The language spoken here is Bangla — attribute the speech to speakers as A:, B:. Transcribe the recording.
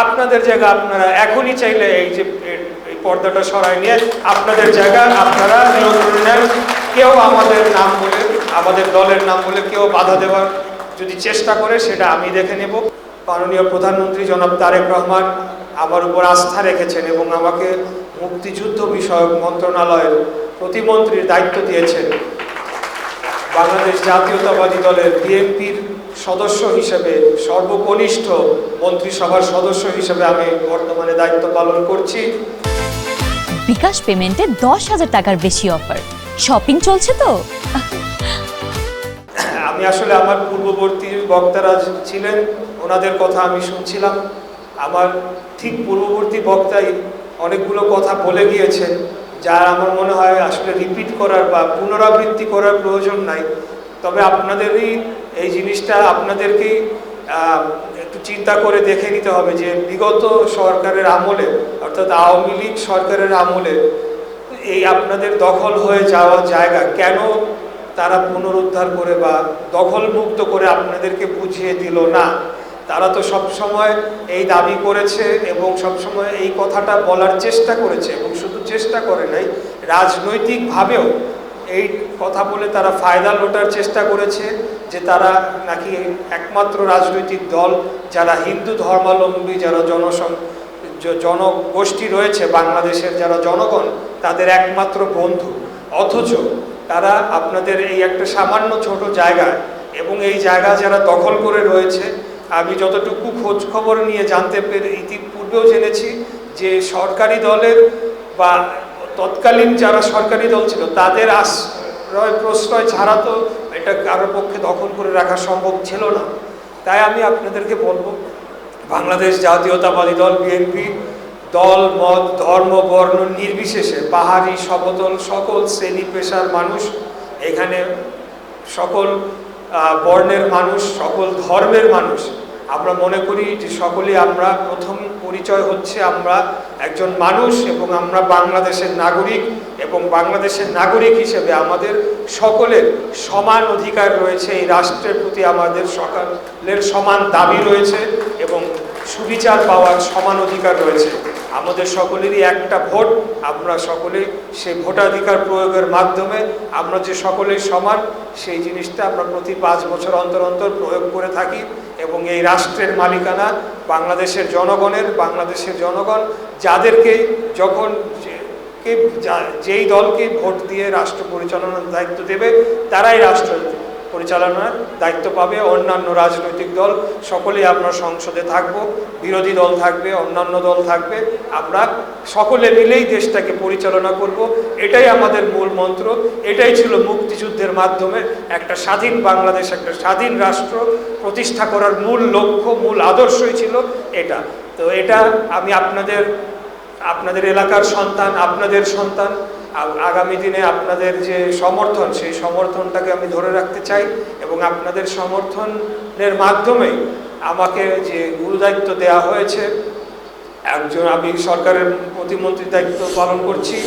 A: আপনাদের জায়গা আপনারা এখনই চাইলে এই যে এই পর্দাটা সরাই নিয়ে আপনাদের জায়গা আপনারা নিয়ন্ত্রণ নেন। কেউ আমাদের নাম বলে, আমাদের দলের নাম বলে কেউ বাধা দেওয়ার যদি চেষ্টা করে সেটা আমি দেখে নেব। মাননীয় প্রধানমন্ত্রী জনাব তারেক রহমান আমার উপর আস্থা রেখেছেন এবং আমাকে মুক্তিযুদ্ধ বিষয়ক মন্ত্রণালয়ের প্রতিমন্ত্রীর দায়িত্ব দিয়েছেন। বাংলাদেশ জাতীয়তাবাদী দলের বিএনপির সদস্য হিসেবে, সর্বকনিষ্ঠ মন্ত্রিসভার সদস্য হিসেবে আমি বর্তমানে দায়িত্ব পালন করছি।
B: বিকাশ পেমেন্টে 10,000 টাকার বেশি অফার, শপিং চলছে তো।
A: আমি আসলে আমার পূর্ববর্তী বক্তারা ছিলেন, ওনাদের কথা আমি শুনছিলাম। আমার ঠিক পূর্ববর্তী বক্তাই অনেকগুলো কথা বলে গিয়েছেন, যার আমার মনে হয় আসলে রিপিট করার বা পুনরাবৃত্তি করার প্রয়োজন নাই। তবে আপনাদেরই এই জিনিসটা আপনাদেরকেই একটু চিন্তা করে দেখে নিতে হবে যে বিগত সরকারের আমলে, অর্থাৎ আওয়ামী লীগ সরকারের আমলে এই আপনাদের দখল হয়ে যাওয়া জায়গা কেন তারা পুনরুদ্ধার করে বা দখলমুক্ত করে আপনাদেরকে বুঝিয়ে দিল না। তারা তো সবসময় এই দাবি করেছে এবং সবসময় এই কথাটা বলার চেষ্টা করেছে, এবং শুধু চেষ্টা করে নাই, রাজনৈতিকভাবেও এই কথা বলে তারা ফায়দা লোটার চেষ্টা করেছে যে তারা নাকি একমাত্র রাজনৈতিক দল যারা হিন্দু ধর্মাবলম্বী, যারা জনগোষ্ঠী রয়েছে বাংলাদেশের, যারা জনগণ তাদের একমাত্র বন্ধু। অথচ তারা আপনাদের এই একটা সামান্য ছোট জায়গায়, এবং এই জায়গা যারা দখল করে রয়েছে, আমি যতটুকু খোঁজ খবর নিয়ে জানতে পেরে ইতিপূর্বেও জেনেছি যে সরকারি দলের বা তৎকালীন যারা সরকারি দল ছিল তাদের আশ্রয় প্রশ্রয় ছাড়া তো এটা কারোর পক্ষে দখল করে রাখা সম্ভব ছিল না। তাই আমি আপনাদেরকে বলবো, বাংলাদেশ জাতীয়তাবাদী দল বিএনপি দল মত ধর্ম বর্ণ নির্বিশেষে পাহাড়ি সমতল সকল শ্রেণী পেশার মানুষ, এখানে সকল বর্ণের মানুষ, সকল ধর্মের মানুষ, আমরা মনে করি যে সকলেই আমরা প্রথম পরিচয় হচ্ছে আমরা একজন মানুষ এবং আমরা বাংলাদেশের নাগরিক, এবং বাংলাদেশের নাগরিক হিসেবে আমাদের সকলের সমান অধিকার রয়েছে। এই রাষ্ট্রের প্রতি আমাদের সকলের সমান দাবি রয়েছে এবং সুবিচার পাওয়ার সমান অধিকার রয়েছে। আমাদের সকলেরই একটা ভোট, আমরা সকলে সেই ভোটাধিকার প্রয়োগের মাধ্যমে আমরা যে সকলেই সমান সেই জিনিসটা আমরা প্রতি 5 বছর অন্তর অন্তর প্রয়োগ করে থাকি। এবং এই রাষ্ট্রের মালিকানা বাংলাদেশের জনগণের, বাংলাদেশের জনগণ যাদেরকে যখন যেই দলকে ভোট দিয়ে রাষ্ট্র পরিচালনার দায়িত্ব দেবে তারাই রাষ্ট্র পরিচালনার দায়িত্ব পাবে। অন্যান্য রাজনৈতিক দল সকলেই আমরা সংসদে থাকব, বিরোধী দল থাকবে, অন্যান্য দল থাকবে, আমরা সকলে মিলেই দেশটাকে পরিচালনা করব। এটাই আমাদের মূল মন্ত্র, এটাই ছিল মুক্তিযুদ্ধের মাধ্যমে একটা স্বাধীন বাংলাদেশ, একটা স্বাধীন রাষ্ট্র প্রতিষ্ঠা করার মূল লক্ষ্য, মূল আদর্শই ছিল এটা। তো এটা আমি আপনাদের এলাকার সন্তান, আপনাদের সন্তান, আগামী দিনে আপনাদের যে সমর্থন, সেই সমর্থনটাকে আমি ধরে রাখতে চাই এবং আপনাদের সমর্থনের মাধ্যমে আমাকে যে গুরুদায়িত্ব দেওয়া হয়েছে, আমি সরকারের প্রতিমন্ত্রীর দায়িত্ব পালন করছি।